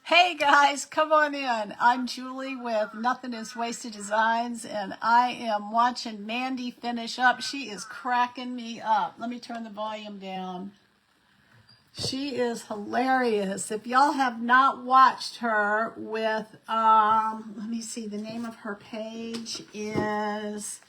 Hey guys, come on in. I'm Julie with Nothing is Wasted Designs, and I am watching Mandy finish up. She is cracking me up. Let me turn the volume down. She is hilarious. If y'all have not watched her with, let me see, the name of her page is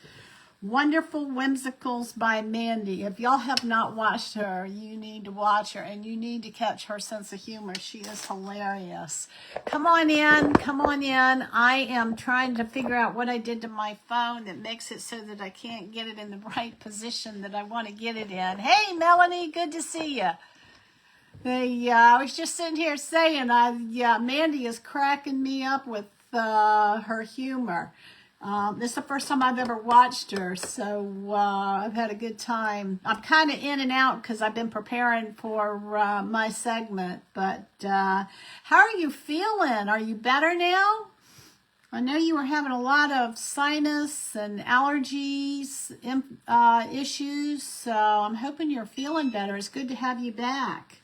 Wonderful Whimsicals by Mandy. If y'all have not watched her, you need to watch her, and you need to catch her sense of humor. She is hilarious. Come on in, come on in. I am trying to figure out what I did to my phone that makes it so that I can't get it in the right position that I want to get it in. Hey, Melanie, good to see you. Hey, I was just sitting here saying, Mandy is cracking me up with her humor. This is the first time I've ever watched her, so I've had a good time. I'm kind of in and out because I've been preparing for my segment, but how are you feeling? Are you better now? I know you were having a lot of sinus and allergies issues, so I'm hoping you're feeling better. It's good to have you back.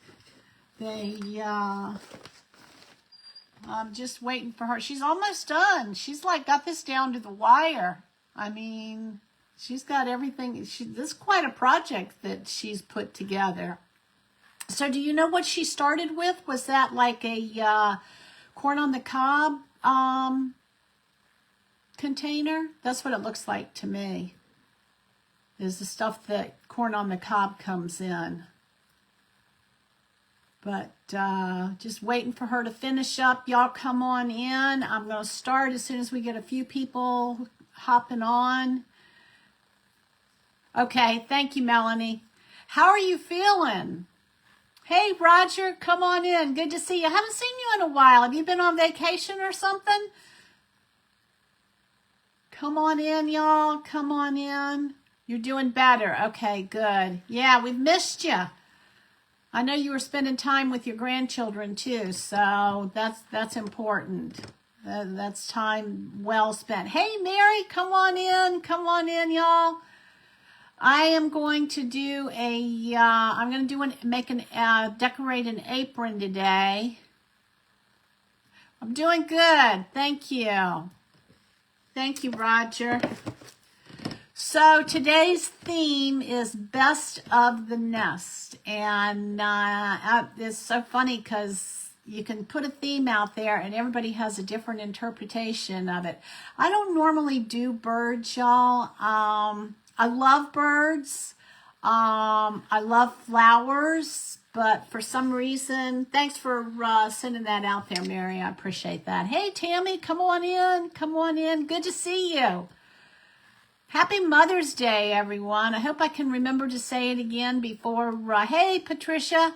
I'm just waiting for her. She's almost done. She's like got this down to the wire. I mean, she's got everything. This is quite a project that she's put together. So do you know what she started with? Was that like a corn on the cob container? That's what it looks like to me. Is the stuff that corn on the cob comes in. But just waiting for her to finish up. Y'all come on in. I'm going to start as soon as we get a few people hopping on. Okay, thank you, Melanie. How are you feeling? Hey, Roger, come on in. Good to see you. I haven't seen you in a while. Have you been on vacation or something? Come on in, y'all. Come on in. You're doing better. Okay, good. Yeah, we've missed you. I know you were spending time with your grandchildren too, so that's important. That's time well spent. Hey, Mary, come on in, y'all. I am going to do decorate an apron today. I'm doing good, thank you. Thank you, Roger. So today's theme is Best of the Nest, and it's so funny because you can put a theme out there and everybody has a different interpretation of it. I don't normally do birds, y'all. I love birds. I love flowers, but for some reason, thanks for sending that out there, Mary. I appreciate that. Hey, Tammy, come on in. Come on in. Good to see you. Happy Mother's Day, everyone. I hope I can remember to say it again before. Hey, Patricia.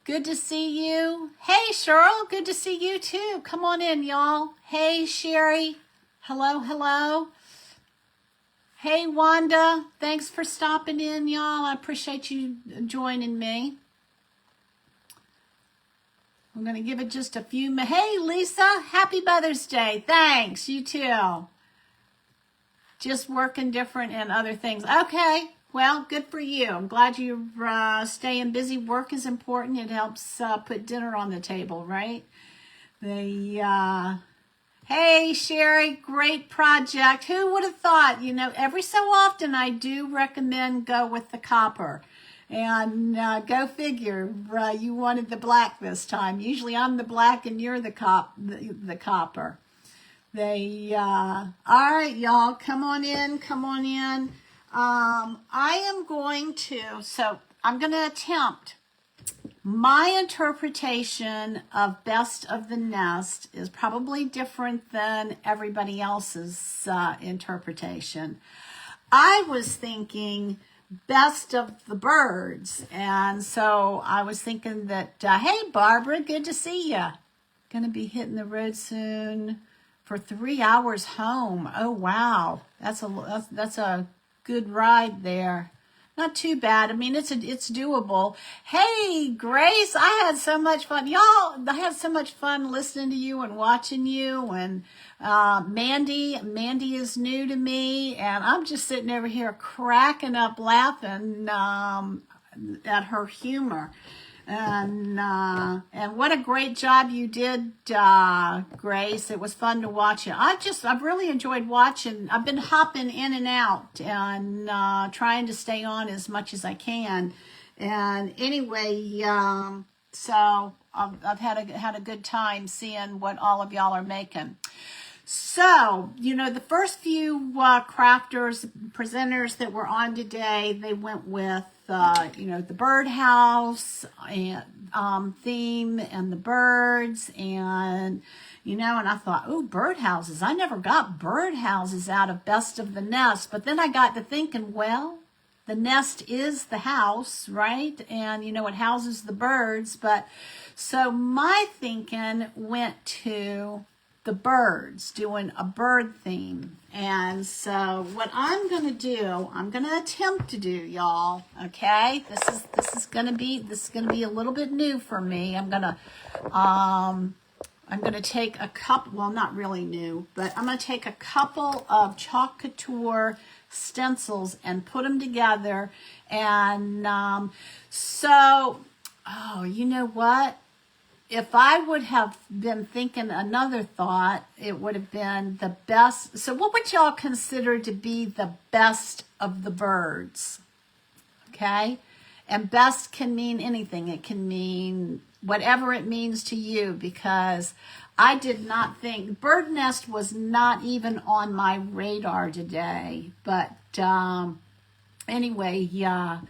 Good to see you. Hey, Cheryl. Good to see you, too. Come on in, y'all. Hey, Sherry. Hello, hello. Hey, Wanda. Thanks for stopping in, y'all. I appreciate you joining me. I'm going to give it just a few minutes. Hey, Lisa. Happy Mother's Day. Thanks. You, too. Just working different and other things. Okay, well, good for you. I'm glad you're staying busy. Work is important. It helps put dinner on the table, right? Hey, Sherry, great project. Who would have thought? You know, every so often I do recommend go with the copper. And go figure, you wanted the black this time. Usually I'm the black and you're the copper. All right, y'all, come on in. I'm going to attempt my interpretation of Best of the Nest is probably different than everybody else's interpretation. I was thinking Best of the Birds, and so I was thinking that, hey, Barbara, good to see you. Gonna be hitting the road soon. For 3 hours home. Oh, wow. That's a good ride there. Not too bad. I mean, it's doable. Hey, Grace, I had so much fun. Y'all, I had so much fun listening to you and watching you. And Mandy is new to me. And I'm just sitting over here cracking up laughing at her humor. And what a great job you did, Grace. It was fun to watch it. I've really enjoyed watching. I've been hopping in and out and trying to stay on as much as I can. And anyway, so I've had a good time seeing what all of y'all are making. So, the first few crafters, presenters that were on today, they went with, the birdhouse and theme and the birds and, and I thought, oh, birdhouses. I never got birdhouses out of Best of the Nest. But then I got to thinking, well, the nest is the house, right? And, it houses the birds. But so my thinking went to the birds, doing a bird theme. And so what I'm going to do, I'm going to attempt to do, y'all, okay? This is going to be a little bit new for me. I'm going to take a couple, well, not really new, but I'm going to take a couple of Chalk Couture stencils and put them together. And oh, you know what? If I would have been thinking another thought, it would have been the best. So what would y'all consider to be the best of the birds? Okay? And best can mean anything. It can mean whatever it means to you, because I did not think, bird nest was not even on my radar today. But anyway, yeah.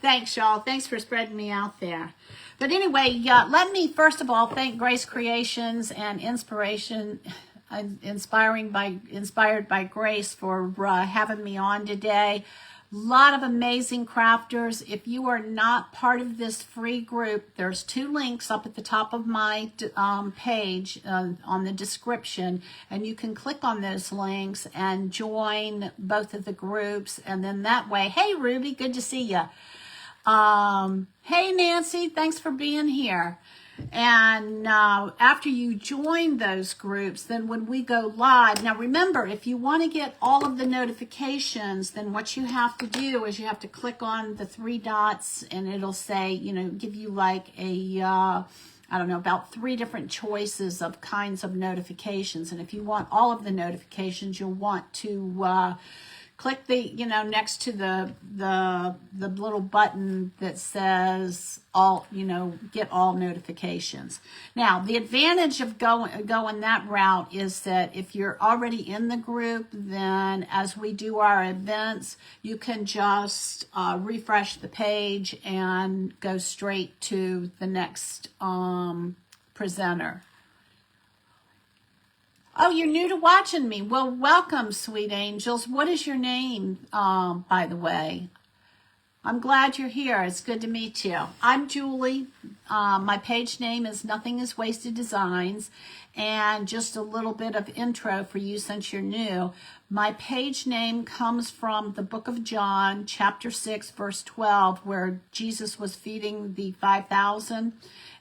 Thanks, y'all. Thanks for spreading me out there. But anyway, let me first of all thank Grace Creations and Inspired by Grace for having me on today. A lot of amazing crafters. If you are not part of this free group, there's 2 links up at the top of my page on the description, and you can click on those links and join both of the groups. And then that way, hey Ruby, good to see you. Hey Nancy, thanks for being here. And after you join those groups, then when we go live, now remember, if you want to get all of the notifications, then what you have to do is you have to click on the 3 dots and it'll say, give you like a, I don't know, about 3 different choices of kinds of notifications. And if you want all of the notifications, you'll want to click the, next to the little button that says all, get all notifications. Now, the advantage of going that route is that if you're already in the group, then as we do our events, you can just refresh the page and go straight to the next presenter. Oh, you're new to watching me. Well, welcome, sweet angels. What is your name, by the way? I'm glad you're here. It's good to meet you. I'm Julie. My page name is Nothing is Wasted Designs. And just a little bit of intro for you since you're new. My page name comes from the book of John, chapter 6, verse 12, where Jesus was feeding the 5,000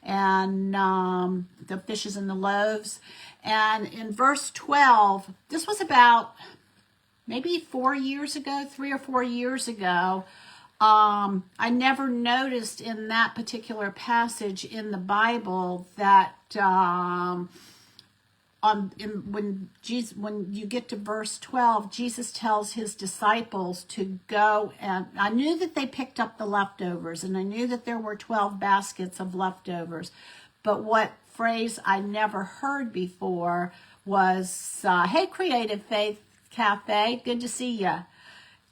and the fishes and the loaves. And in verse 12, this was about maybe 3 or 4 years ago. I never noticed in that particular passage in the Bible that when you get to verse 12, Jesus tells his disciples to go, and I knew that they picked up the leftovers, and I knew that there were 12 baskets of leftovers. But what phrase I never heard before was, hey, Creative Faith Cafe, good to see you,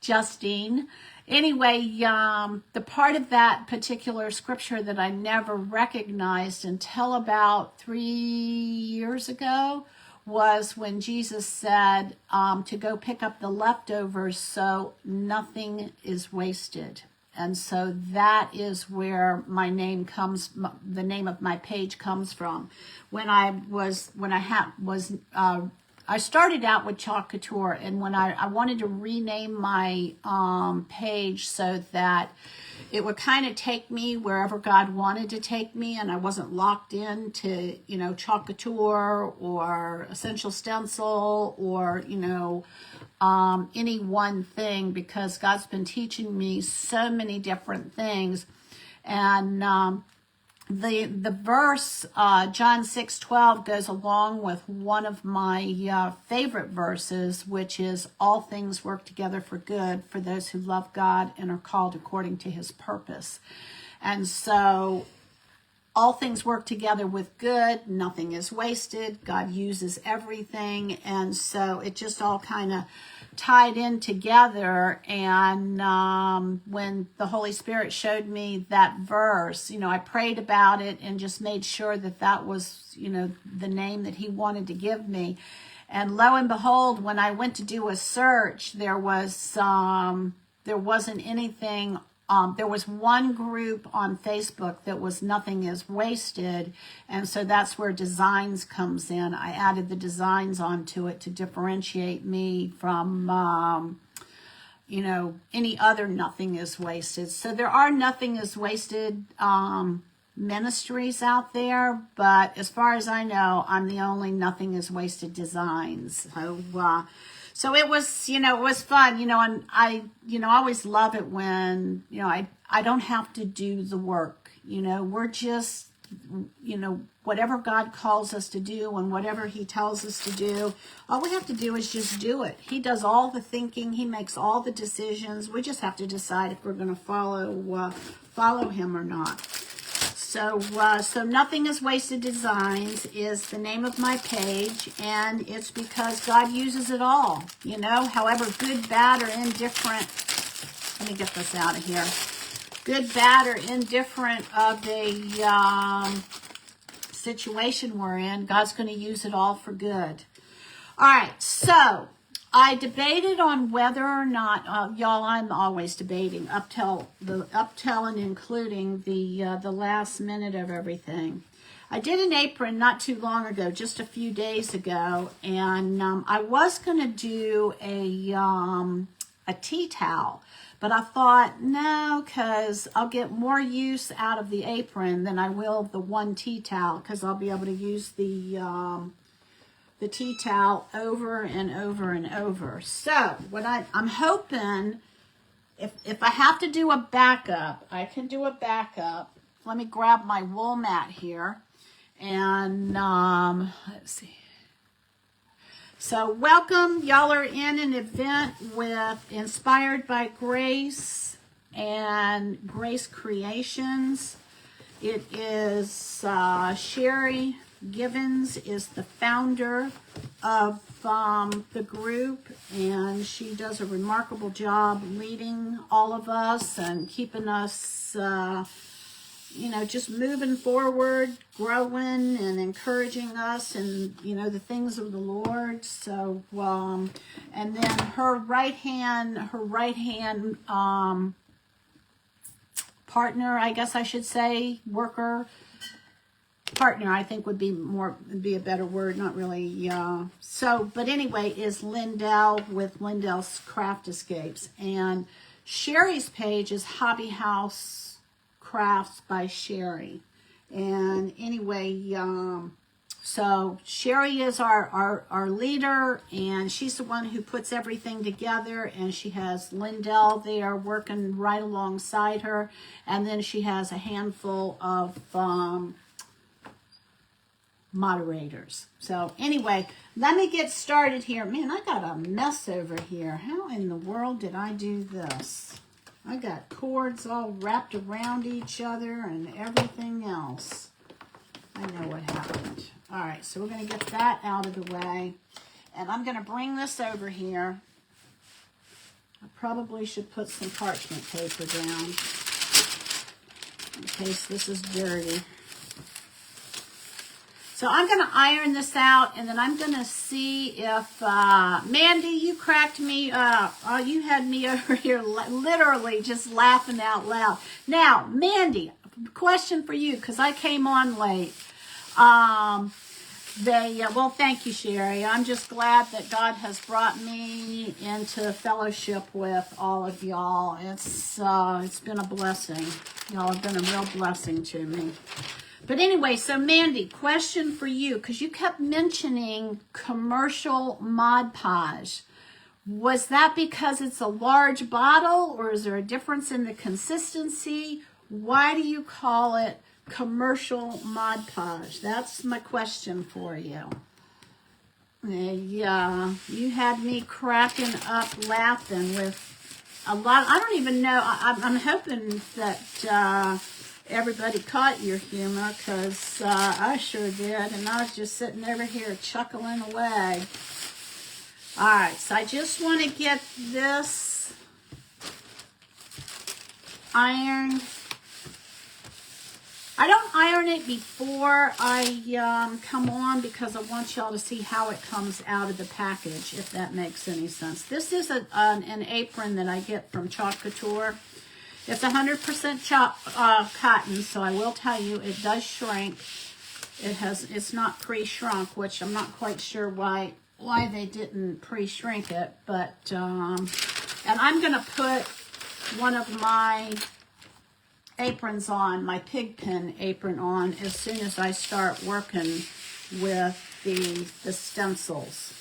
Justine. Anyway, the part of that particular scripture that I never recognized until about 3 years ago was when Jesus said to go pick up the leftovers so nothing is wasted. And so that is where my name comes, the name of my page comes from. I started out with Chalk Couture, and when I wanted to rename my page so that it would kind of take me wherever God wanted to take me, and I wasn't locked into, you know, Chalk Couture or Essential Stencil or, you know, any one thing, because God's been teaching me so many different things. And the verse, John 6:12, goes along with one of my favorite verses, which is, all things work together for good for those who love God and are called according to his purpose. And so all things work together with good. Nothing is wasted. God uses everything. And so it just all kind of tied in together. And when the Holy Spirit showed me that verse, you know, I prayed about it and just made sure that that was, you know, the name that he wanted to give me. And lo and behold, when I went to do a search, there wasn't anything. There was one group on Facebook that was Nothing is Wasted, and so that's where designs comes in. I added the designs onto it to differentiate me from, you know, any other Nothing is Wasted. So there are Nothing is Wasted ministries out there, but as far as I know, I'm the only Nothing is Wasted designs. So it was, you know, it was fun, you know, and I, you know, I always love it when, you know, I don't have to do the work, you know, we're just, you know, whatever God calls us to do and whatever he tells us to do, all we have to do is just do it. He does all the thinking. He makes all the decisions. We just have to decide if we're going to follow him or not. So Nothing is Wasted Designs is the name of my page, and it's because God uses it all, you know, however good, bad, or indifferent. Let me get this out of here. Good, bad, or indifferent of the situation we're in, God's going to use it all for good. All right, so I debated on whether or not, y'all, I'm always debating up till and including the last minute of everything. I did an apron not too long ago, just a few days ago, and I was going to do a tea towel, but I thought, no, because I'll get more use out of the apron than I will the one tea towel, because I'll be able to use the tea towel over and over and over. So what I'm hoping, if I have to do a backup, I can do a backup. Let me grab my wool mat here, and let's see. So welcome, y'all are in an event with Inspired by Grace and Grace Creations. It is Sherry Givens is the founder of the group, and she does a remarkable job leading all of us and keeping us, you know, just moving forward, growing and encouraging us and, you know, the things of the Lord. So, and then her right hand partner, I guess I should say, partner, I think would be a better word, not really, but anyway, is Lindell with Lindell's Craft Escapes, and Sherry's page is Hobby House Crafts by Sherry. And anyway, so Sherry is our leader, and she's the one who puts everything together, and she has Lindell there working right alongside her, and then she has a handful of moderators. So anyway, let me get started here. Man, I got a mess over here. How in the world did I do this? I got cords all wrapped around each other and everything else. I know what happened. All right, so we're going to get that out of the way. And I'm going to bring this over here. I probably should put some parchment paper down in case this is dirty. So I'm going to iron this out, and then I'm going to see if, Mandy, you cracked me up. Oh, you had me over here literally just laughing out loud. Now, Mandy, question for you, because I came on late. Well, thank you, Sherry. I'm just glad that God has brought me into fellowship with all of y'all. It's been a blessing. Y'all have been a real blessing to me. But anyway, so Mandy, question for you, because you kept mentioning commercial Mod Podge. Was that because it's a large bottle, or is there a difference in the consistency? Why do you call it commercial Mod Podge? That's my question for you. Yeah, you had me cracking up laughing with a lot. I don't even know. I'm hoping that everybody caught your humor, because I sure did, and I was just sitting over here chuckling away. All right, so I just want to get this ironed. I don't iron it before I come on, because I want y'all to see how it comes out of the package, if that makes any sense. This is an apron that I get from Chalk Couture. It's 100% cotton, so I will tell you it does shrink. It's not pre-shrunk, which I'm not quite sure why they didn't pre-shrink it, but and I'm gonna put one of my aprons on, my pig pen apron on, as soon as I start working with the stencils.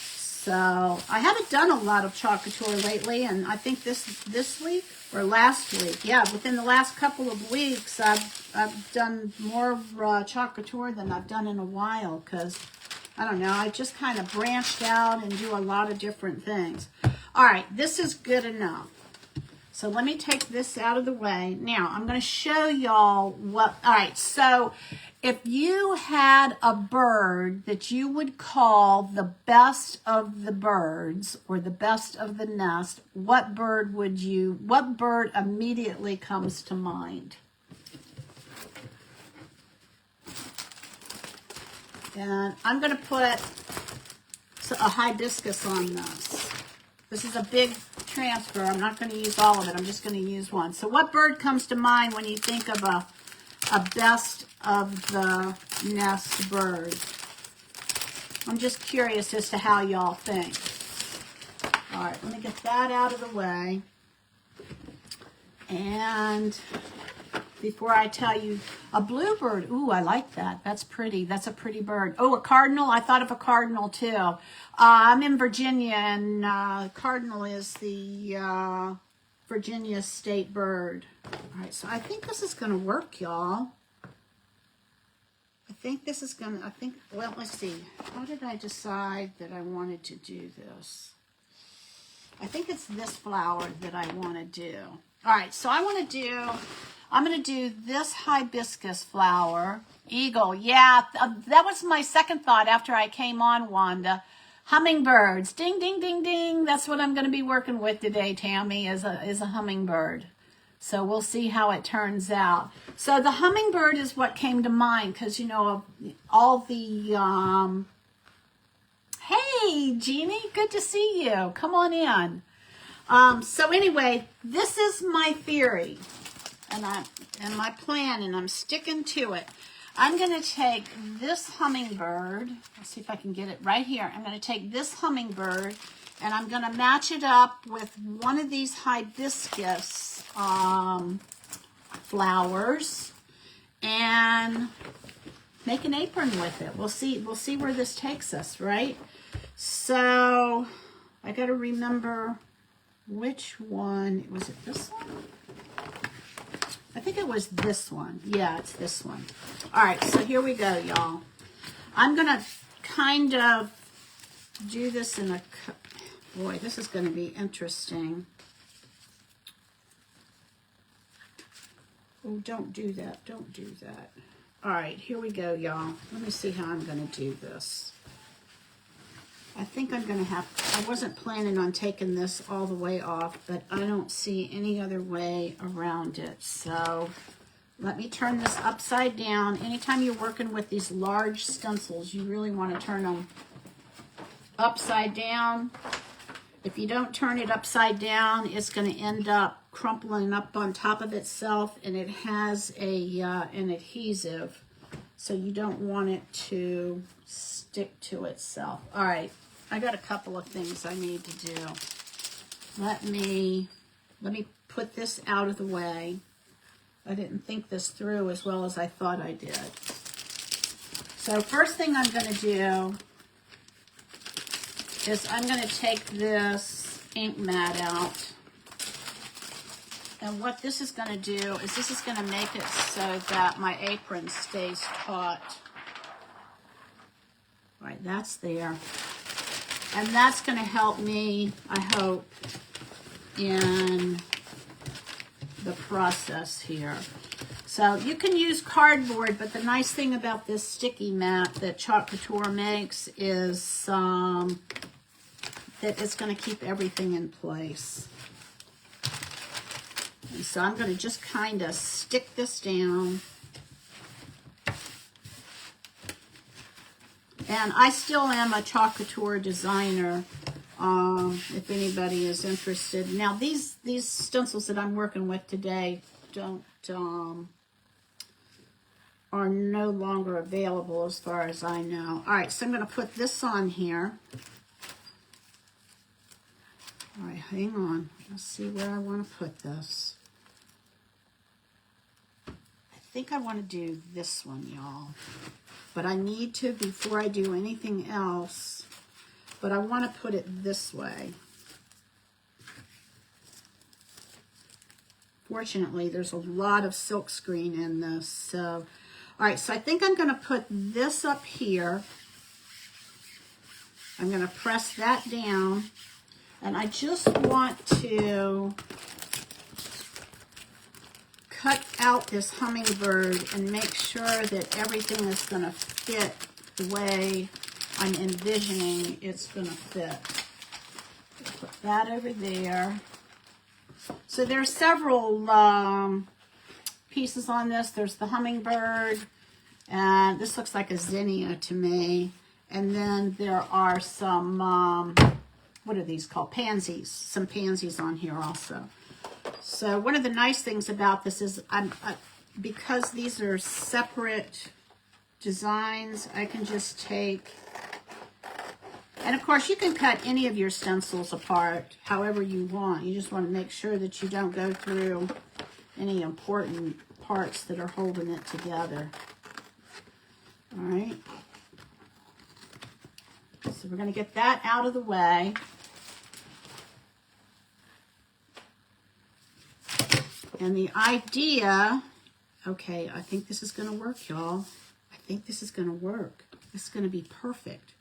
So I haven't done a lot of Chalk Couture lately, and I think this week or last week, yeah, within the last couple of weeks, I've done more Chalk Couture than I've done in a while, because I don't know, I just kind of branched out and do a lot of different things. All right, this is good enough. So let me take this out of the way. Now, I'm going to show y'all what... All right, so if you had a bird that you would call the best of the birds or the best of the nest, what bird immediately comes to mind? And I'm going to put a hibiscus on this. This is a big transfer. I'm not going to use all of it. I'm just going to use one. So what bird comes to mind when you think of a best of the nest bird? I'm just curious as to how y'all think. All right, let me get that out of the way. And before I tell you, a bluebird. Ooh, I like that. That's pretty. That's a pretty bird. Oh, a cardinal. I thought of a cardinal too. I'm in Virginia, and cardinal is the Virginia state bird. All right, so I think this is going to work, y'all. Well, let's see. How did I decide that I wanted to do this? I think it's this flower that I want to do. All right, so I'm going to do this hibiscus flower. Eagle, yeah, that was my second thought after I came on, Wanda. Hummingbirds, ding, ding, ding, ding. That's what I'm going to be working with today, Tammy, is a hummingbird. So we'll see how it turns out. So the hummingbird is what came to mind, because, you know, all the, hey, Jeannie, good to see you. Come on in. So anyway, this is my theory and my plan, and I'm sticking to it. I'm going to take this hummingbird. Let's see if I can get it right here. I'm going to take this hummingbird, and I'm going to match it up with one of these hibiscus flowers and make an apron with it. We'll see where this takes us, right? So I got to remember which one. Was it this one? I think it was this one. Yeah, it's this one. All right, so here we go, y'all. I'm going to kind of do this in a... Boy, this is going to be interesting. Oh, don't do that. Don't do that. All right, here we go, y'all. Let me see how I'm going to do this. I think I'm going to have... I wasn't planning on taking this all the way off, but I don't see any other way around it. So let me turn this upside down. Anytime you're working with these large stencils, you really want to turn them upside down. If you don't turn it upside down, it's going to end up crumpling up on top of itself, and it has an adhesive. so you don't want it to stick to itself. All right, I got a couple of things I need to do. Let me put this out of the way. I didn't think this through as well as I thought I did. So first thing I'm going to do is I'm going to take this ink mat out. And what this is going to do is this is going to make it so that my apron stays taut. All right, that's there. And that's going to help me, I hope, in the process here. So you can use cardboard, but the nice thing about this sticky mat that Chalk Couture makes is that it's going to keep everything in place. And so I'm going to just kind of stick this down. And I still am a Chalk Couture designer, if anybody is interested. Now, these stencils that I'm working with today are no longer available as far as I know. All right, so I'm going to put this on here. All right, hang on. Let's see where I want to put this. I think I want to do this one, y'all. But I need to, before I do anything else, but I want to put it this way. Fortunately, there's a lot of silk screen in this. So, all right, so I think I'm going to put this up here. I'm going to press that down. And I just want to cut out this hummingbird and make sure that everything is going to fit the way I'm envisioning it's going to fit. Put that over there. So there's several pieces on this. There's the hummingbird, and this looks like a zinnia to me. And then there are some, what are these called? Pansies. Some pansies on here also. So one of the nice things about this is because these are separate designs, I can just take, and of course you can cut any of your stencils apart however you want. You just want to make sure that you don't go through any important parts that are holding it together. All right. So we're going to get that out of the way. And the idea, okay, I think this is going to work, y'all. I think this is going to work. This is going to be perfect.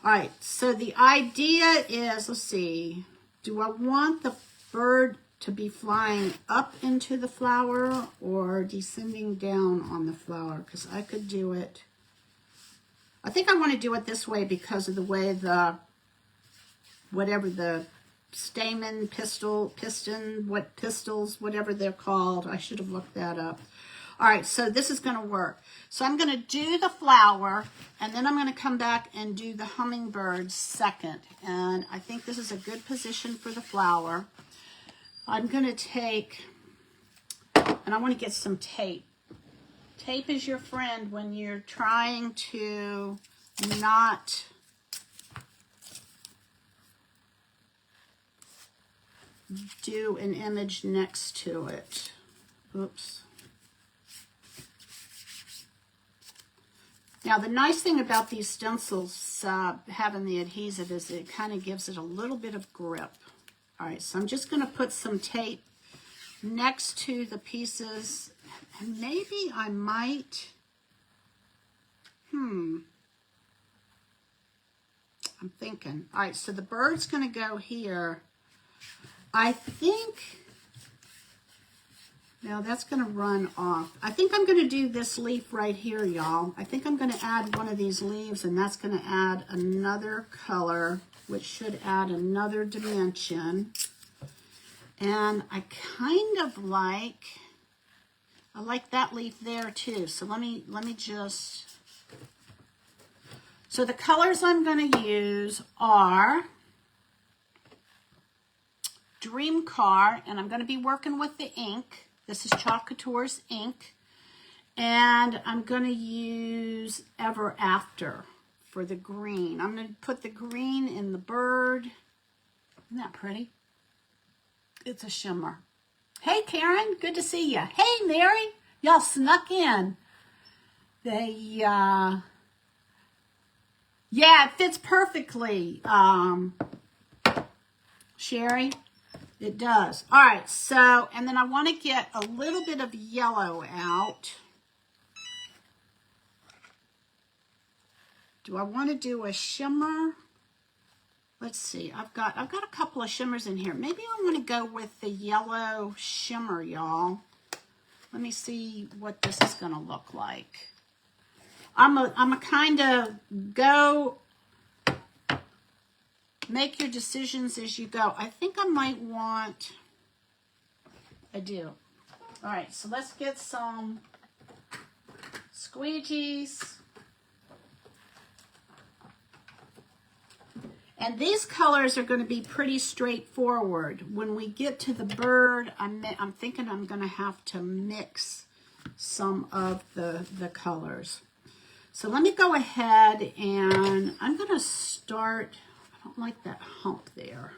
All right, so the idea is, let's see, do I want the bird to be flying up into the flower or descending down on the flower? Because I could do it, I think I want to do it this way because of the way the, whatever the stamen, piston, what pistils, whatever they're called. I should have looked that up. All right, so this is going to work. So I'm going to do the flower, and then I'm going to come back and do the hummingbird second. And I think this is a good position for the flower. I'm going to take, and I want to get some tape. Tape is your friend when you're trying to not do an image next to it. Oops. Now, the nice thing about these stencils having the adhesive is it kind of gives it a little bit of grip. All right, so I'm just going to put some tape next to the pieces. And maybe I might, I'm thinking. All right, so the bird's going to go here. I think, now that's going to run off. I think I'm going to do this leaf right here, y'all. I think I'm going to add one of these leaves, and that's going to add another color, which should add another dimension. And I kind of like, I like that leaf there too. So let me just, so the colors I'm going to use are Dream Car, and I'm going to be working with the ink. This is Chalk Couture's ink. And I'm going to use Ever After for the green. I'm going to put the green in the bird. Isn't that pretty? It's a shimmer. Hey, Karen, good to see you. Hey, Mary, y'all snuck in. Yeah, it fits perfectly, Sherry. It does. All right, so, and then I want to get a little bit of yellow out. Do I want to do a shimmer? Let's see. I've got a couple of shimmers in here. Maybe I want to go with the yellow shimmer, y'all. Let me see what this is going to look like. I'm a kind of go, make your decisions as you go. I think I might want, I do. All right, so let's get some squeegees. And these colors are going to be pretty straightforward. When we get to the bird, I'm thinking I'm going to have to mix some of the colors. So let me go ahead and I'm going to start, I don't like that hump there.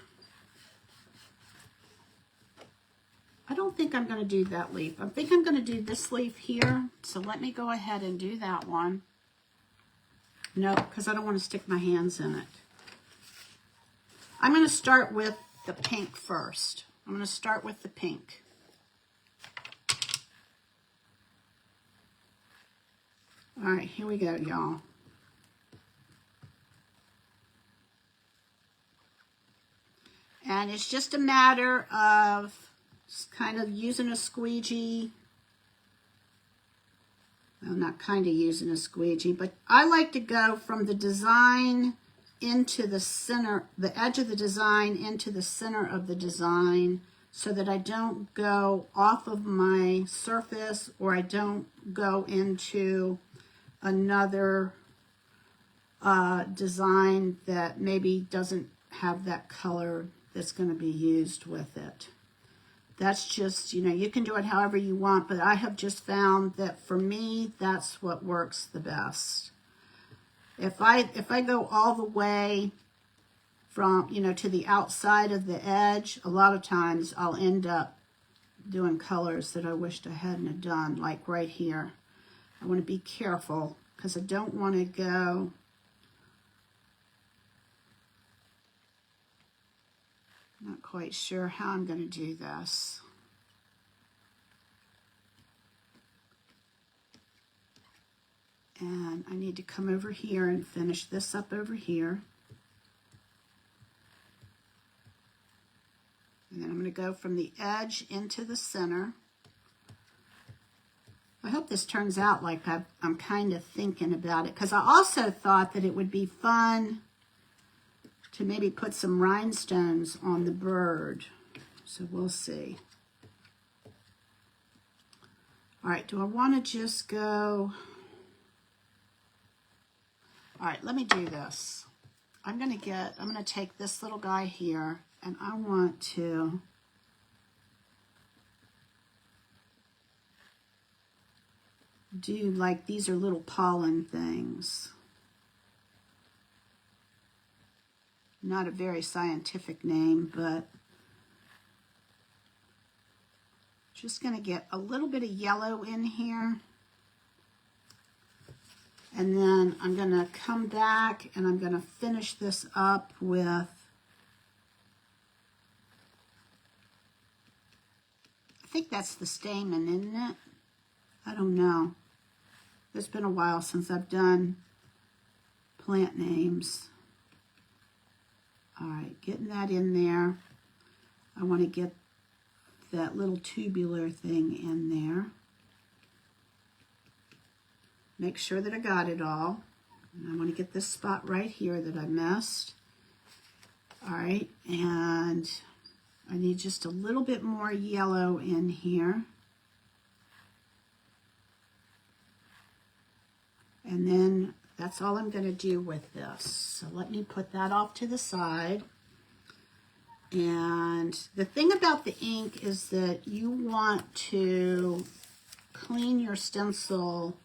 I don't think I'm going to do that leaf. I think I'm going to do this leaf here. So let me go ahead and do that one. No, because I don't want to stick my hands in it. I'm going to start with the pink first. I'm going to start with the pink. All right, here we go, y'all. And it's just a matter of kind of using a squeegee. Well, not kind of using a squeegee, but I like to go from the design into the center, the edge of the design into the center of the design, so that I don't go off of my surface or I don't go into another design that maybe doesn't have that color that's going to be used with it. That's just, you know, you can do it however you want, but I have just found that for me, that's what works the best. If I go all the way from, you know, to the outside of the edge, a lot of times I'll end up doing colors that I wished I hadn't have done, like right here. I want to be careful because I don't want to go not quite sure how I'm going to do this. And I need to come over here and finish this up over here. And then I'm going to go from the edge into the center. I hope this turns out like I'm kind of thinking about it, because I also thought that it would be fun to maybe put some rhinestones on the bird. So we'll see. All right, do I want to just go... All right, let me do this. I'm going to take this little guy here, and I want to do like, these are little pollen things. Not a very scientific name, but just going to get a little bit of yellow in here. And then I'm going to come back and I'm going to finish this up with, I think that's the stamen, isn't it? I don't know. It's been a while since I've done plant names. All right, getting that in there. I want to get that little tubular thing in there. Make sure that I got it all. And I want to get this spot right here that I missed. All right, and I need just a little bit more yellow in here. And then that's all I'm going to do with this. So let me put that off to the side. And the thing about the ink is that you want to clean your stencil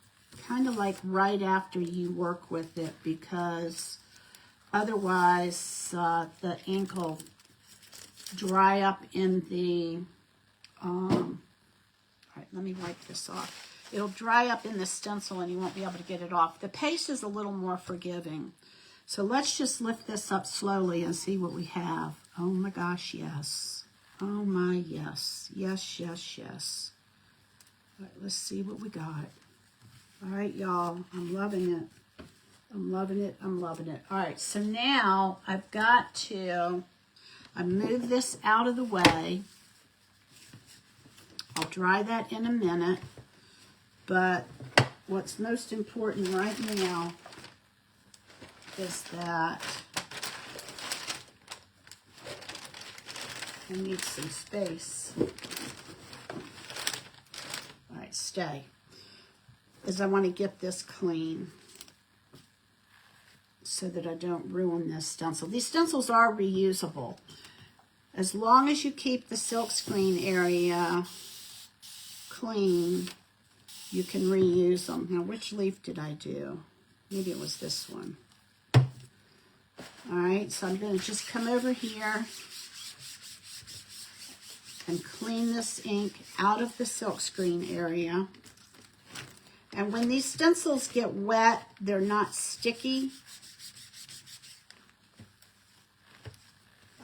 kind of like right after you work with it, because otherwise the ink will dry up in the, all right, let me wipe this off. It'll dry up in the stencil and you won't be able to get it off. The paste is a little more forgiving. So let's just lift this up slowly and see what we have. Oh my gosh, yes. Oh my, yes. Yes, yes, yes. All right, let's see what we got. All right, y'all, I'm loving it. I'm loving it, I'm loving it. All right, so now I've got to, I move this out of the way. I'll dry that in a minute. But what's most important right now is that I need some space. All right, stay. Is I want to get this clean so that I don't ruin this stencil. These stencils are reusable. As long as you keep the silkscreen area clean, you can reuse them. Now, which leaf did I do? Maybe it was this one. All right, so I'm going to just come over here and clean this ink out of the silkscreen area. And when these stencils get wet, they're not sticky.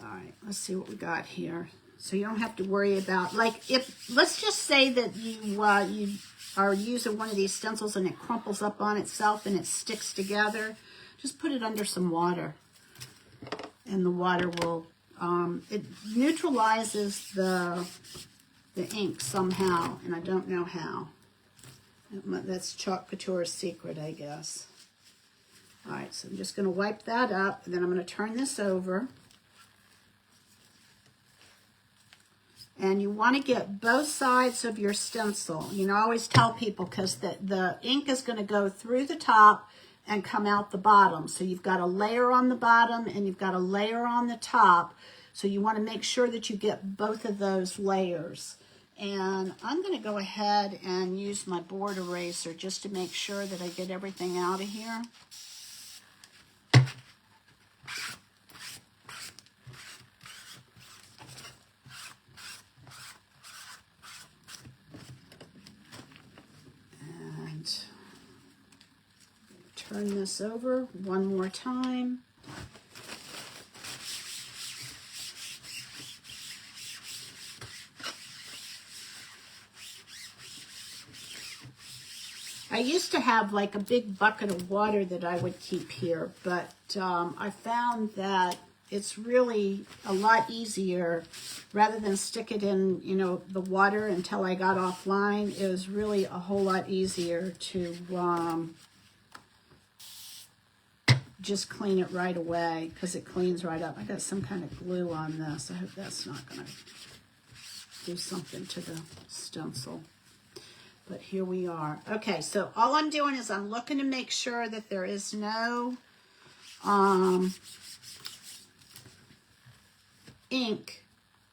All right, let's see what we got here. So you don't have to worry about, like, if, let's just say that you are using one of these stencils and it crumples up on itself and it sticks together, just put it under some water. And the water will, it neutralizes the ink somehow, and I don't know how. That's Chalk Couture's secret, I guess. All right, so I'm just going to wipe that up, and then I'm going to turn this over. And you want to get both sides of your stencil. You know, I always tell people, because the ink is going to go through the top and come out the bottom. So you've got a layer on the bottom and you've got a layer on the top. So you want to make sure that you get both of those layers. And I'm going to go ahead and use my board eraser just to make sure that I get everything out of here. Turn this over one more time. I used to have like a big bucket of water that I would keep here, but I found that it's really a lot easier rather than stick it in, you know, the water until I got offline. It was really a whole lot easier to just clean it right away, because it cleans right up. I got some kind of glue on this. I hope that's not going to do something to the stencil. But here we are. Okay, so all I'm doing is I'm looking to make sure that there is no ink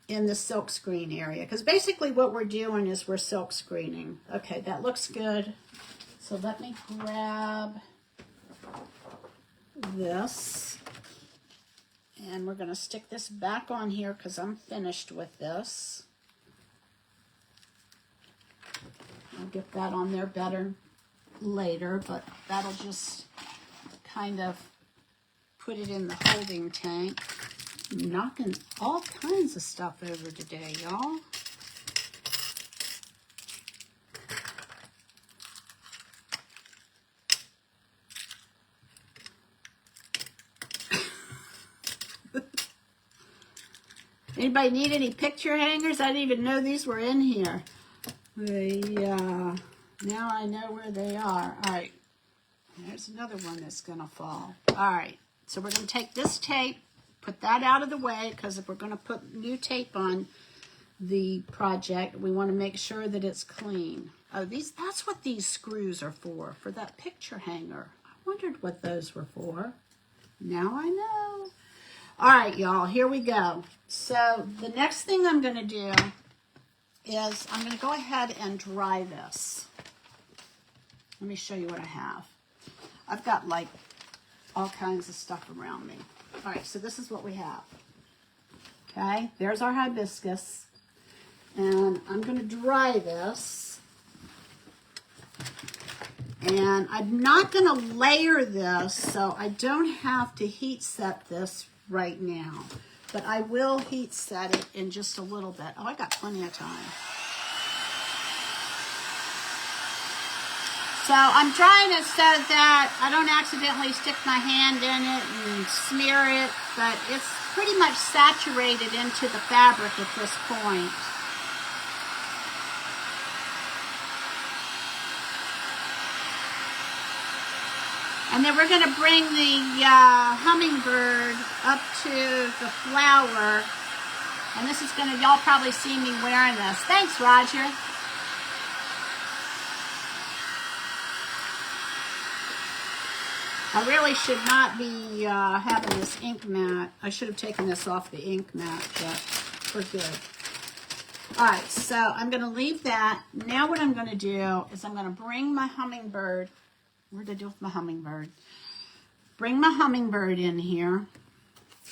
in the silkscreen area. Because basically what we're doing is we're silk screening. Okay, that looks good. So let me grab this, and we're going to stick this back on here because I'm finished with this. I'll get that on there better later, but that'll just kind of put it in the holding tank. I'm knocking all kinds of stuff over today, y'all. Anybody need any picture hangers? I didn't even know these were in here. Now I know where they are. All right, there's another one that's gonna fall. All right, so we're gonna take this tape, put that out of the way, because if we're gonna put new tape on the project, we want to make sure that it's clean. Oh, that's what these screws are for that picture hanger. I wondered what those were for. Now I know. All right, y'all, here we go. So the next thing I'm going to do is I'm going to go ahead and dry this. Let me show you what I have. I've got like all kinds of stuff around me. All right, so this is what we have. Okay, there's our hibiscus. And I'm going to dry this. And I'm not going to layer this, so I don't have to heat set this right now. But I will heat set it in just a little bit. Oh, I got plenty of time. So I'm trying to so that I don't accidentally stick my hand in it and smear it, but it's pretty much saturated into the fabric at this point. And then we're going to bring the hummingbird up to the flower. And this is going to, y'all probably see me wearing this. Thanks, Roger. I really should not be having this ink mat. I should have taken this off the ink mat, but we're good. All right, so I'm going to leave that. Now what I'm going to do is I'm going to bring my hummingbird. What did I do with my hummingbird? Bring my hummingbird in here.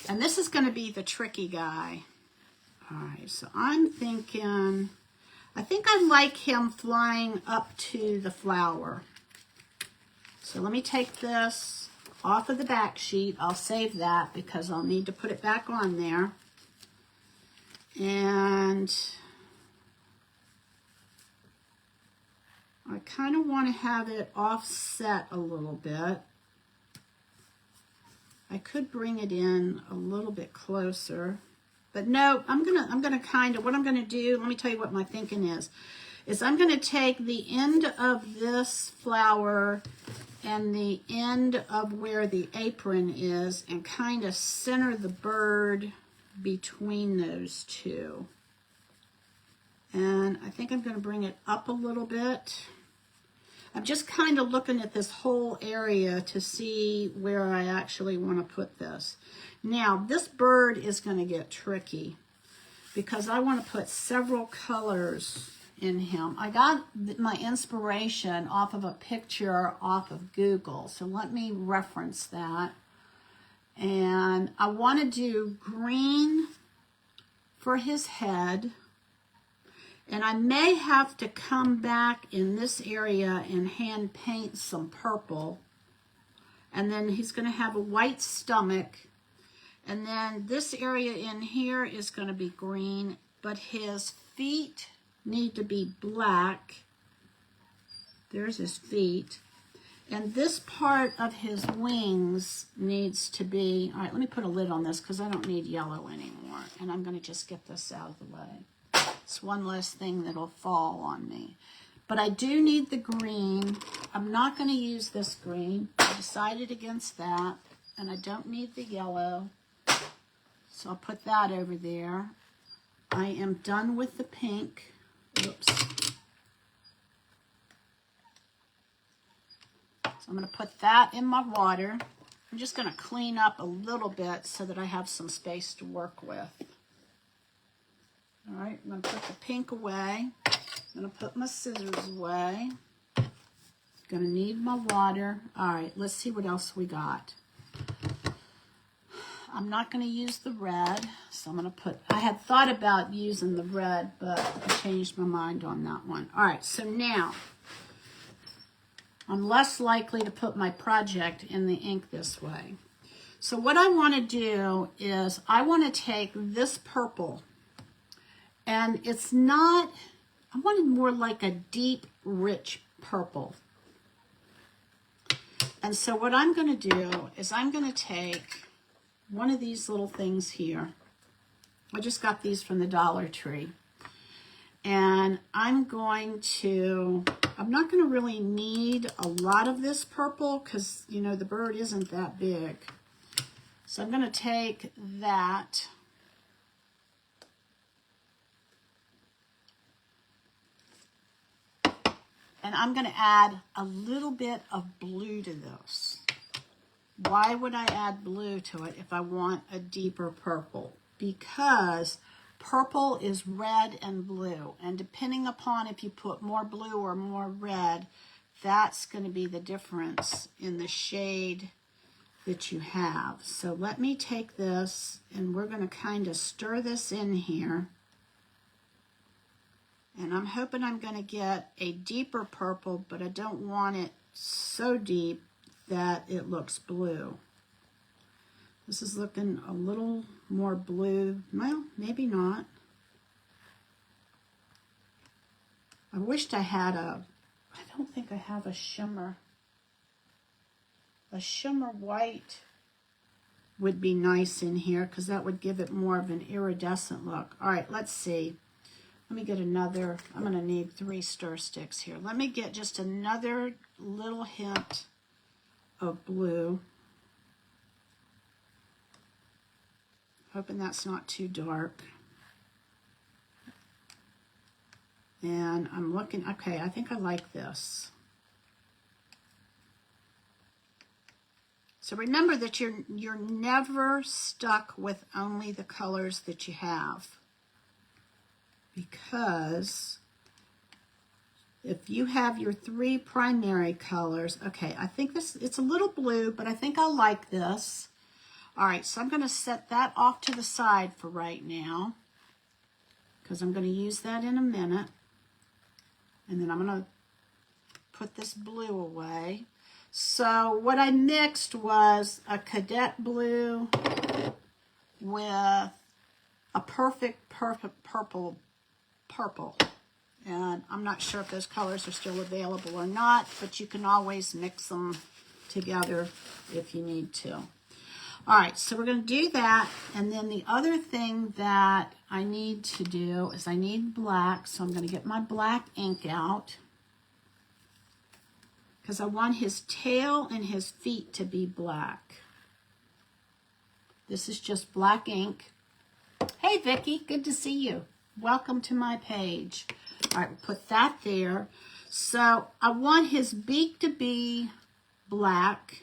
And this is going to be the tricky guy. All right, so I'm thinking, I think I like him flying up to the flower. So let me take this off of the back sheet. I'll save that because I'll need to put it back on there. And I kind of want to have it offset a little bit. I could bring it in a little bit closer, but no, I'm gonna kind of, what I'm gonna do, let me tell you what my thinking is I'm gonna take the end of this flower and the end of where the apron is and kind of center the bird between those two. And I think I'm going to bring it up a little bit. I'm just kind of looking at this whole area to see where I actually want to put this. Now, this bird is going to get tricky because I want to put several colors in him. I got my inspiration off of a picture off of Google, so let me reference that. And I want to do green for his head. And I may have to come back in this area and hand paint some purple. And then he's going to have a white stomach. And then this area in here is going to be green, but his feet need to be black. There's his feet. And this part of his wings needs to be, all right, let me put a lid on this because I don't need yellow anymore. And I'm going to just get this out of the way. It's one less thing that'll fall on me. But I do need the green. I'm not going to use this green. I decided against that. And I don't need the yellow. So I'll put that over there. I am done with the pink. Oops. So I'm going to put that in my water. I'm just going to clean up a little bit so that I have some space to work with. All right, I'm going to put the pink away. I'm going to put my scissors away. Going to need my water. All right, let's see what else we got. I'm not going to use the red, so I'm going to put, I had thought about using the red, but I changed my mind on that one. All right, so now, I'm less likely to put my project in the ink this way. So what I want to do is, I want to take this purple, and it's not, I want it more like a deep, rich purple. And so what I'm going to do is I'm going to take one of these little things here. I just got these from the Dollar Tree. And I'm going to, I'm not going to really need a lot of this purple because, you know, the bird isn't that big. So I'm going to take that. And I'm going to add a little bit of blue to this. Why would I add blue to it if I want a deeper purple? Because purple is red and blue. And depending upon if you put more blue or more red, that's going to be the difference in the shade that you have. So let me take this and we're going to kind of stir this in here. And I'm hoping I'm going to get a deeper purple, but I don't want it so deep that it looks blue. This is looking a little more blue. Well, maybe not. I wished I had I don't think I have a shimmer. A shimmer white would be nice in here because that would give it more of an iridescent look. All right, let's see. Let me get another, I'm going to need 3 stir sticks here. Let me get just another little hint of blue. Hoping that's not too dark. And I'm looking, okay, I think I like this. So remember that you're never stuck with only the colors that you have. Because if you have your 3 primary colors, okay, I think it's a little blue, but I think I like this. All right, so I'm going to set that off to the side for right now because I'm going to use that in a minute. And then I'm going to put this blue away. So what I mixed was a cadet blue with a perfect purple. And I'm not sure if those colors are still available or not, but you can always mix them together if you need to. All right, so we're going to do that, and then the other thing that I need to do is I need black, so I'm going to get my black ink out because I want his tail and his feet to be black. This is just black ink. Hey, Vicki, good to see you. Welcome to my page. All right, we'll put that there. So I want his beak to be black,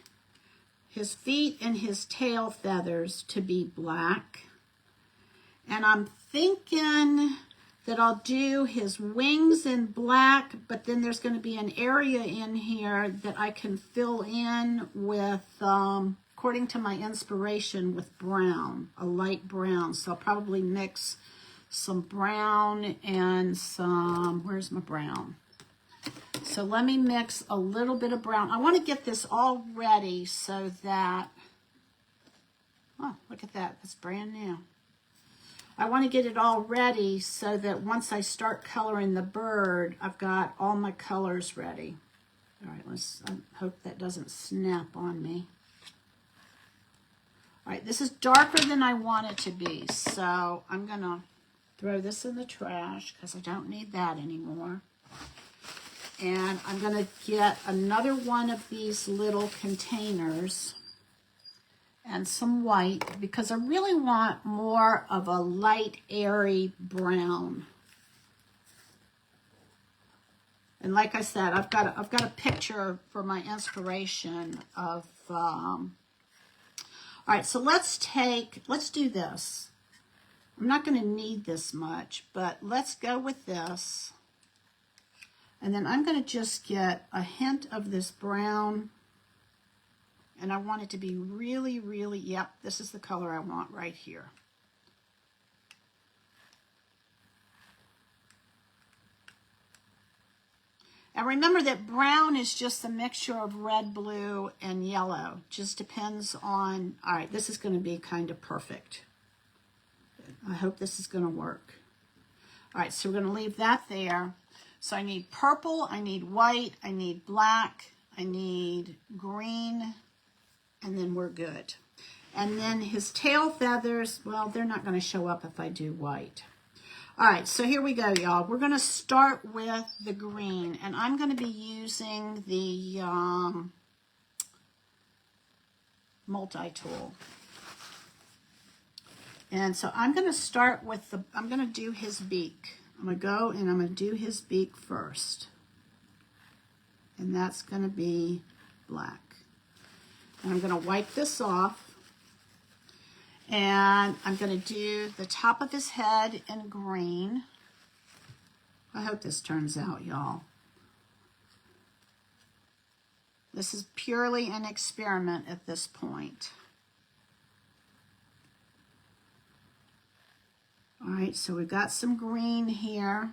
his feet and his tail feathers to be black. And I'm thinking that I'll do his wings in black, but then there's going to be an area in here that I can fill in with, according to my inspiration, with brown, a light brown. So I'll probably mix some brown and some, where's my brown? So let me mix a little bit of brown. I want to get this all ready so that, oh, look at that. That's brand new. I want to get it all ready so that once I start coloring the bird, I've got all my colors ready. All right, I hope that doesn't snap on me. All right, this is darker than I want it to be, so I'm going to throw this in the trash because I don't need that anymore. And I'm going to get another one of these little containers and some white because I really want more of a light, airy brown. And like I said, I've got a picture for my inspiration of. All right, so let's do this. I'm not going to need this much, but let's go with this. And then I'm going to just get a hint of this brown. And I want it to be really, really, yep, this is the color I want right here. And remember that brown is just a mixture of red, blue, and yellow. Just depends on, all right, this is going to be kind of perfect. I hope this is going to work. All right, so we're going to leave that there. So I need purple, I need white, I need black, I need green, and then we're good. And then his tail feathers, well, they're not going to show up if I do white. All right, so here we go, y'all. We're going to start with the green, and I'm going to be using the multi-tool. And so I'm going to start with I'm going to do his beak. I'm going to go and I'm going to do his beak first. And that's going to be black. And I'm going to wipe this off. And I'm going to do the top of his head in green. I hope this turns out, y'all. This is purely an experiment at this point. All right, so we've got some green here.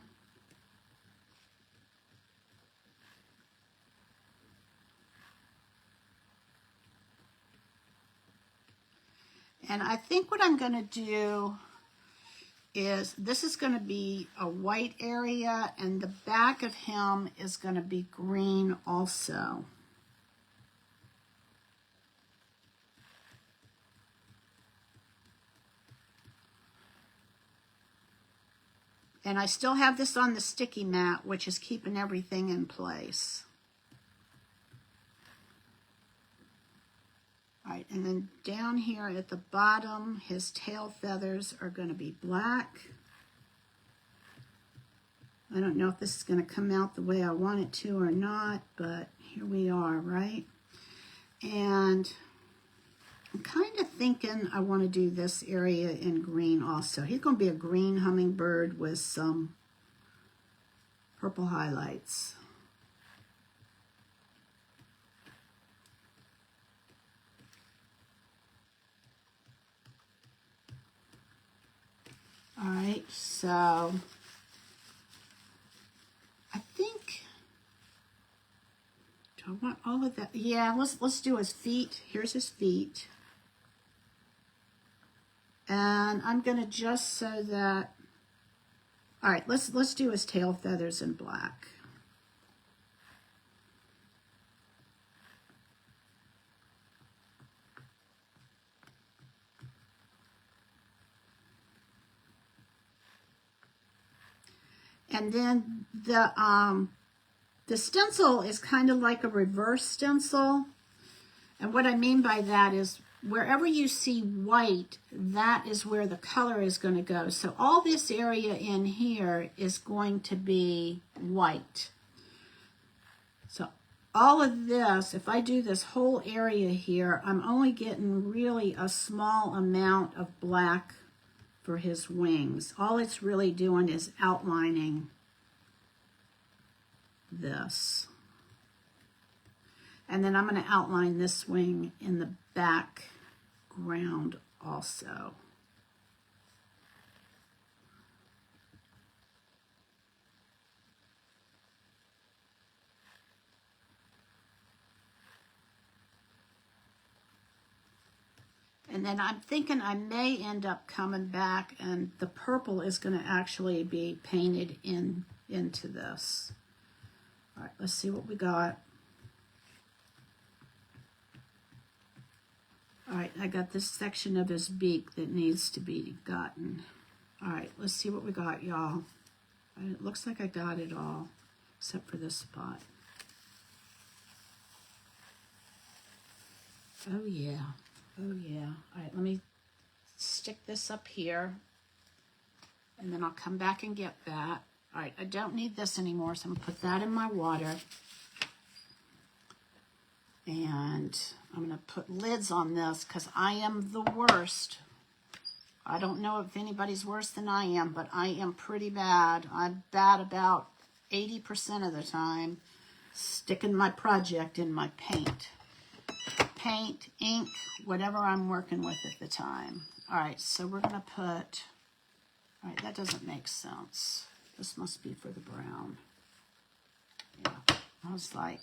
And I think what I'm going to do is, this is going to be a white area, and the back of him is going to be green also. And I still have this on the sticky mat, which is keeping everything in place. All right, and then down here at the bottom, his tail feathers are going to be black. I don't know if this is going to come out the way I want it to or not, but here we are, right? And I'm kind of thinking I want to do this area in green also. He's going to be a green hummingbird with some purple highlights. All right, so I think, do I want all of that? Yeah, let's do his feet. Here's his feet. And I'm going to just so that, all right, let's do his tail feathers in black. And then the stencil is kind of like a reverse stencil. And what I mean by that is wherever you see white, that is where the color is going to go. So all this area in here is going to be white. So all of this, if I do this whole area here, I'm only getting really a small amount of black for his wings. All it's really doing is outlining this. And then I'm going to outline this wing in the background also. And then I'm thinking I may end up coming back and the purple is going to actually be painted into this. All right, let's see what we got. All right, I got this section of his beak that needs to be gotten. All right, let's see what we got, y'all. It looks like I got it all, except for this spot. Oh, yeah. Oh, yeah. All right, let me stick this up here, and then I'll come back and get that. All right, I don't need this anymore, so I'm going to put that in my water. And I'm going to put lids on this because I am the worst. I don't know if anybody's worse than I am, but I am pretty bad. I'm bad about 80% of the time sticking my project in my paint. Paint, ink, whatever I'm working with at the time. All right, so we're going to put, all right, that doesn't make sense. This must be for the brown. Yeah, I was like,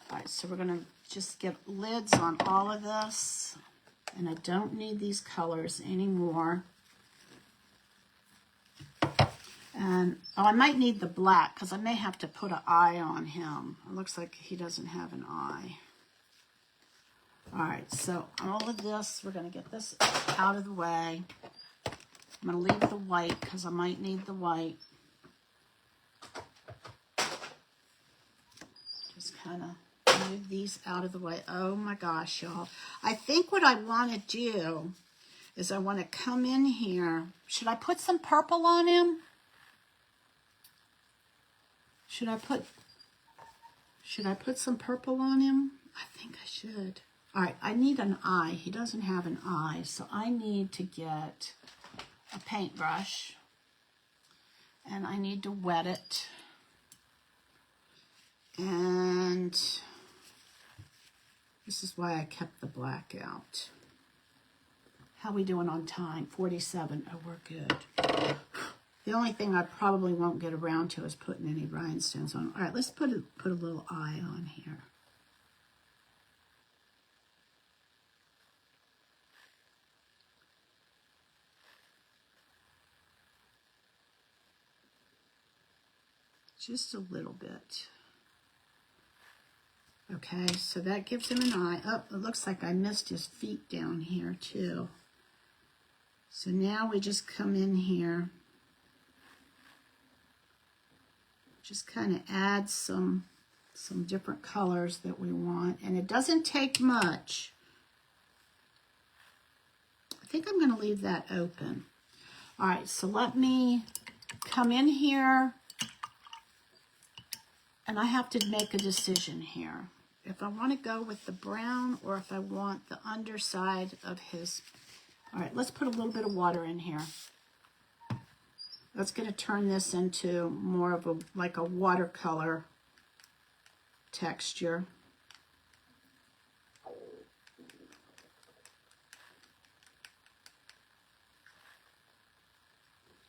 all right, so we're going to just get lids on all of this. And I don't need these colors anymore. And, oh, I might need the black because I may have to put an eye on him. It looks like he doesn't have an eye. All right, so all of this, we're going to get this out of the way. I'm going to leave the white because I might need the white. Just kind of move these out of the way. Oh my gosh, y'all. I think what I want to do is I want to come in here. Should I put some purple on him? Should I put some purple on him? I think I should. All right, I need an eye. He doesn't have an eye, so I need to get a paintbrush, and I need to wet it. And this is why I kept the black out. How we doing on time? 47. Oh, we're good. The only thing I probably won't get around to is putting any rhinestones on. All right, let's put a little eye on here. Just a little bit. Okay, so that gives him an eye. Oh, it looks like I missed his feet down here too. So now we just come in here. Just kind of add some different colors that we want. And it doesn't take much. I think I'm going to leave that open. All right, so let me come in here. And I have to make a decision here. If I want to go with the brown or if I want the underside of his. All right, let's put a little bit of water in here. That's going to turn this into more of a, like a watercolor texture.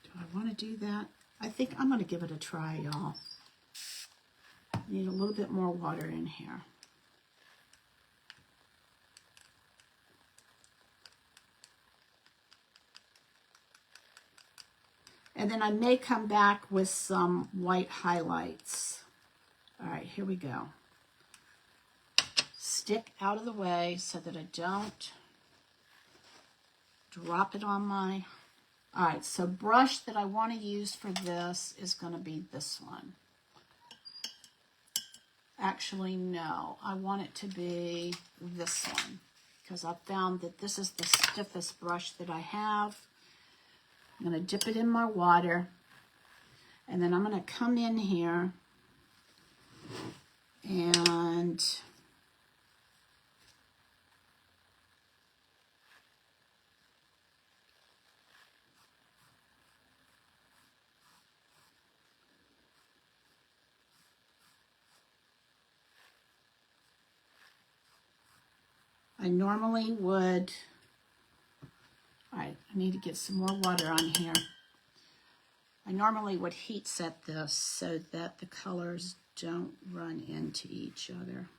Do I want to do that? I think I'm going to give it a try, y'all. Need a little bit more water in here. And then I may come back with some white highlights. All right, here we go. Stick out of the way so that I don't drop it on my... All right, so brush that I want to use for this is going to be this one. Actually, no, I want it to be this one because I found that this is the stiffest brush that I have. I'm going to dip it in my water, and then I'm going to come in here and I normally would, all right, I need to get some more water on here. I normally would heat set this so that the colors don't run into each other.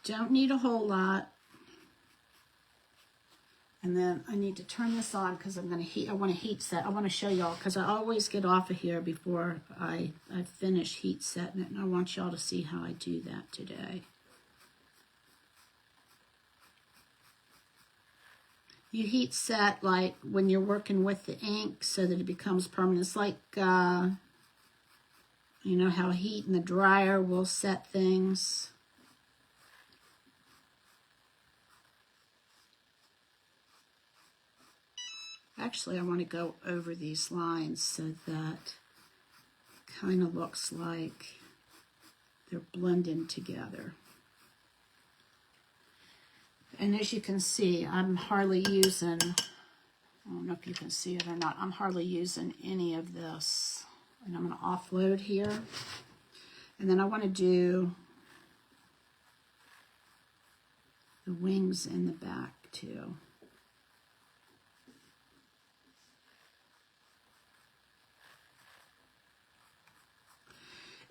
Don't need a whole lot. And then I need to turn this on because I'm going to heat. I want to heat set. I want to show y'all because I always get off of here before I finish heat setting it. And I want y'all to see how I do that today. You heat set like when you're working with the ink so that it becomes permanent. It's like, you know how heat in the dryer will set things. Actually, I want to go over these lines so that it kind of looks like they're blending together. And as you can see, I'm hardly using, I don't know if you can see it or not, I'm hardly using any of this. And I'm going to offload here. And then I want to do the wings in the back too.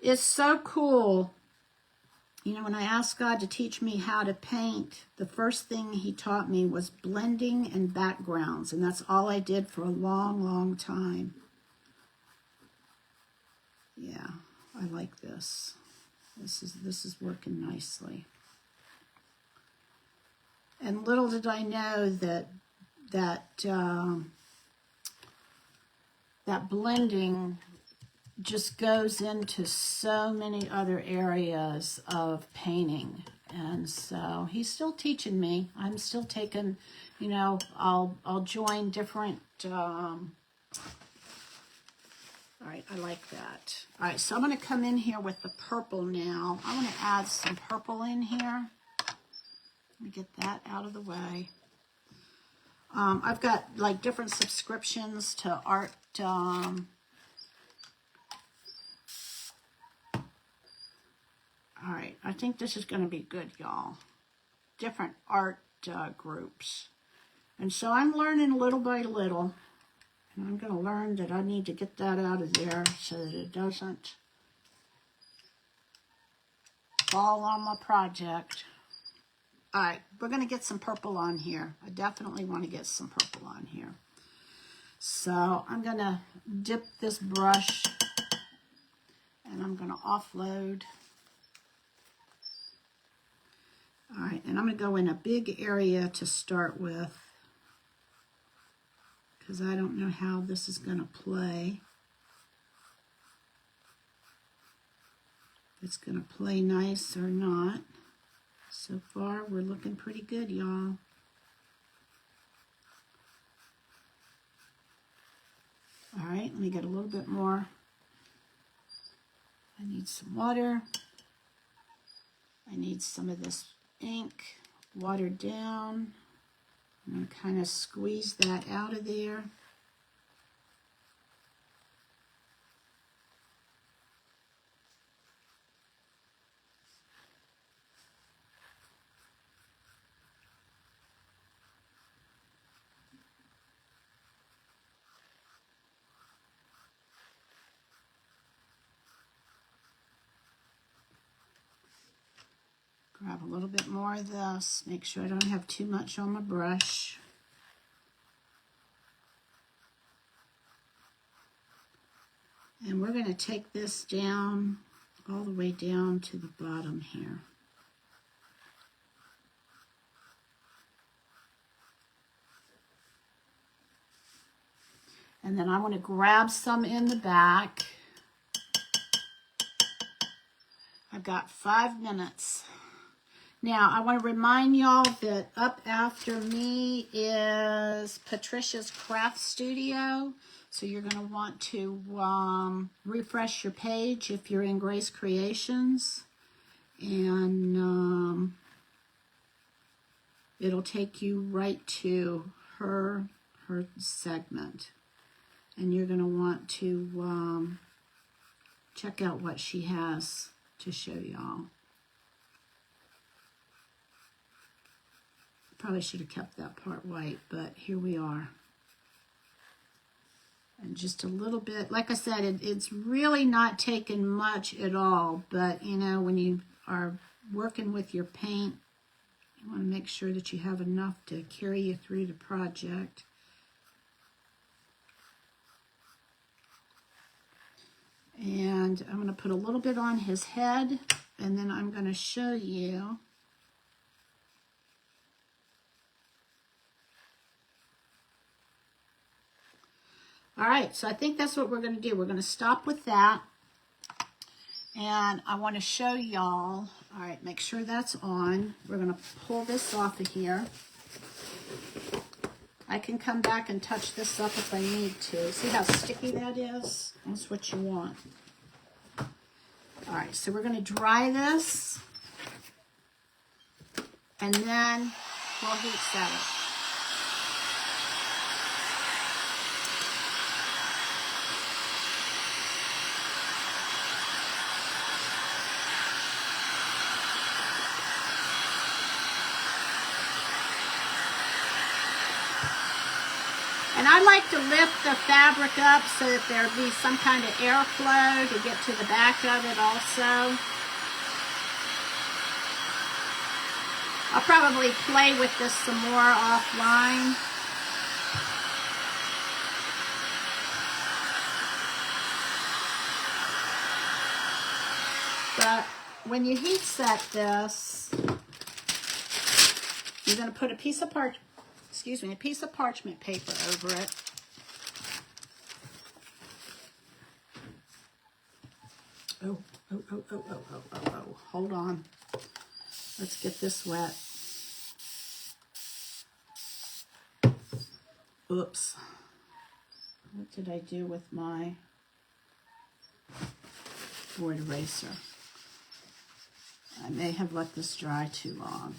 It's so cool. You know, when I asked God to teach me how to paint, the first thing he taught me was blending and backgrounds. And that's all I did for a long, long time. Yeah, I like this. This is working nicely. And little did I know that blending just goes into so many other areas of painting. And so he's still teaching me. I'm still taking, you know, I'll join different, all right, I like that. All right, so I'm going to come in here with the purple now. I want to add some purple in here. Let me get that out of the way. I've got like different subscriptions to art, all right, I think this is going to be good, y'all. Different art groups. And so I'm learning little by little. And I'm going to learn that I need to get that out of there so that it doesn't fall on my project. All right, we're going to get some purple on here. I definitely want to get some purple on here. So I'm going to dip this brush and I'm going to offload. All right, and I'm going to go in a big area to start with because I don't know how this is going to play. If it's going to play nice or not. So far, we're looking pretty good, y'all. All right, let me get a little bit more. I need some water. I need some of this ink watered down. I'm going to kind of squeeze that out of there. Grab a little bit more of this. Make sure I don't have too much on my brush. And we're going to take this down, all the way down to the bottom here. And then I want to grab some in the back. I've got 5 minutes. Now, I want to remind y'all that up after me is Patricia's Craft Studio. So you're going to want to refresh your page if you're in Grace Creations. And it'll take you right to her segment. And you're going to want to check out what she has to show y'all. Probably should have kept that part white, but here we are. And just a little bit, like I said, it's really not taking much at all, but you know, when you are working with your paint, you want to make sure that you have enough to carry you through the project. And I'm going to put a little bit on his head, and then I'm going to show you all right, so I think that's what we're going to do. We're going to stop with that. And I want to show y'all. All right, make sure that's on. We're going to pull this off of here. I can come back and touch this up if I need to. See how sticky that is? That's what you want. All right, so we're going to dry this. And then we'll heat set it. And I like to lift the fabric up so that there'll be some kind of airflow to get to the back of it also. I'll probably play with this some more offline. But when you heat set this, you're going to put a piece of a piece of parchment paper over it. Oh, hold on. Let's get this wet. Oops. What did I do with my board eraser? I may have let this dry too long.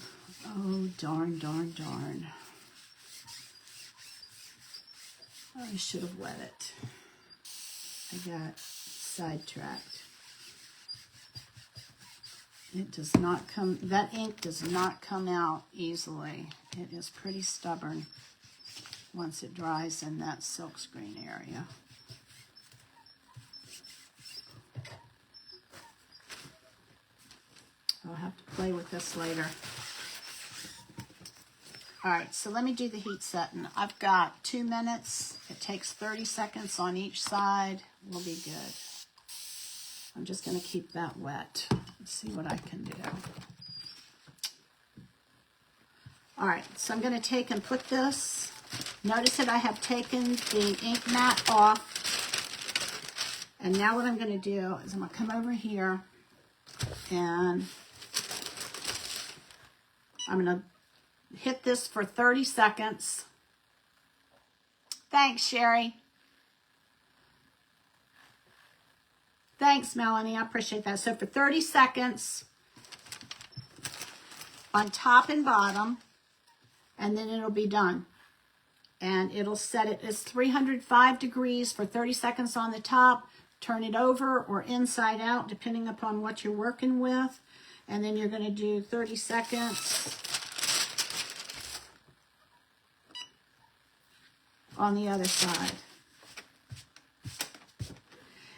Oh, darn, darn, darn. I should have wet it. I got sidetracked. It does not come, that ink does not come out easily. It is pretty stubborn once it dries in that silkscreen area. I'll have to play with this later. All right, so let me do the heat setting. I've got 2 minutes. It takes 30 seconds on each side. We'll be good. I'm just going to keep that wet. Let's see what I can do. All right, so I'm going to take and put this. Notice that I have taken the ink mat off. And now what I'm going to do is I'm going to come over here and I'm going to hit this for 30 seconds. Thanks, Sherry. Thanks, Melanie. I appreciate that. So for 30 seconds on top and bottom, and then it'll be done. And it'll set it as 305 degrees for 30 seconds on the top. Turn it over or inside out, depending upon what you're working with. And then you're going to do 30 seconds on the other side.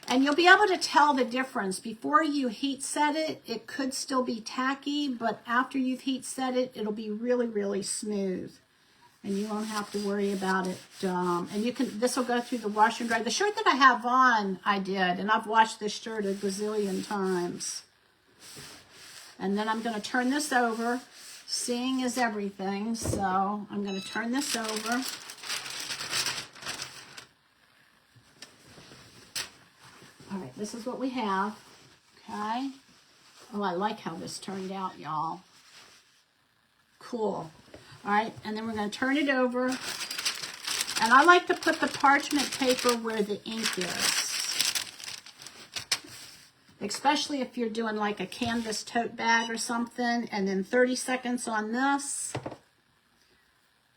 And you'll be able to tell the difference. Before you heat set it, it could still be tacky, but after you've heat set it, it'll be really, really smooth. And you won't have to worry about it. And you can, this will go through the wash and dry. The shirt that I have on, I did, and I've washed this shirt a gazillion times. And then I'm going to turn this over. Seeing is everything, so I'm going to turn this over. All right, this is what we have, okay? Oh, I like how this turned out, y'all. Cool. All right, and then we're going to turn it over. And I like to put the parchment paper where the ink is. Especially if you're doing like a canvas tote bag or something. And then 30 seconds on this.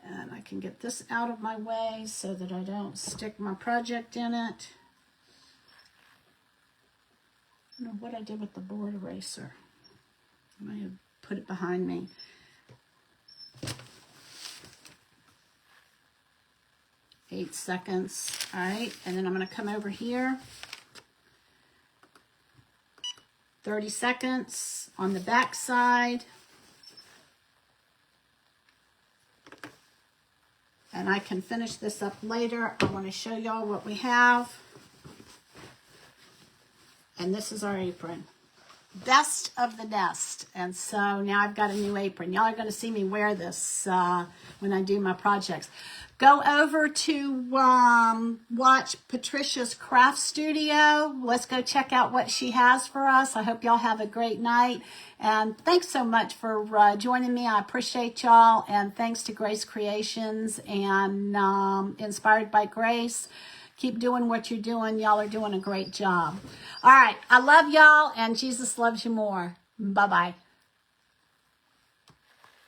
And I can get this out of my way so that I don't stick my project in it. I don't know what I did with the board eraser. I might have put it behind me. Eight seconds. All right, and then I'm going to come over here. 30 seconds on the back side. And I can finish this up later. I want to show y'all what we have. And this is our apron. Best of the nest. And so now I've got a new apron. Y'all are going to see me wear this when I do my projects. Go over to watch Patricia's Craft Studio. Let's go check out what she has for us. I hope y'all have a great night. And thanks so much for joining me. I appreciate y'all. And thanks to Grace Creations and Inspired by Grace. Keep doing what you're doing. Y'all are doing a great job. All right. I love y'all, and Jesus loves you more. Bye-bye.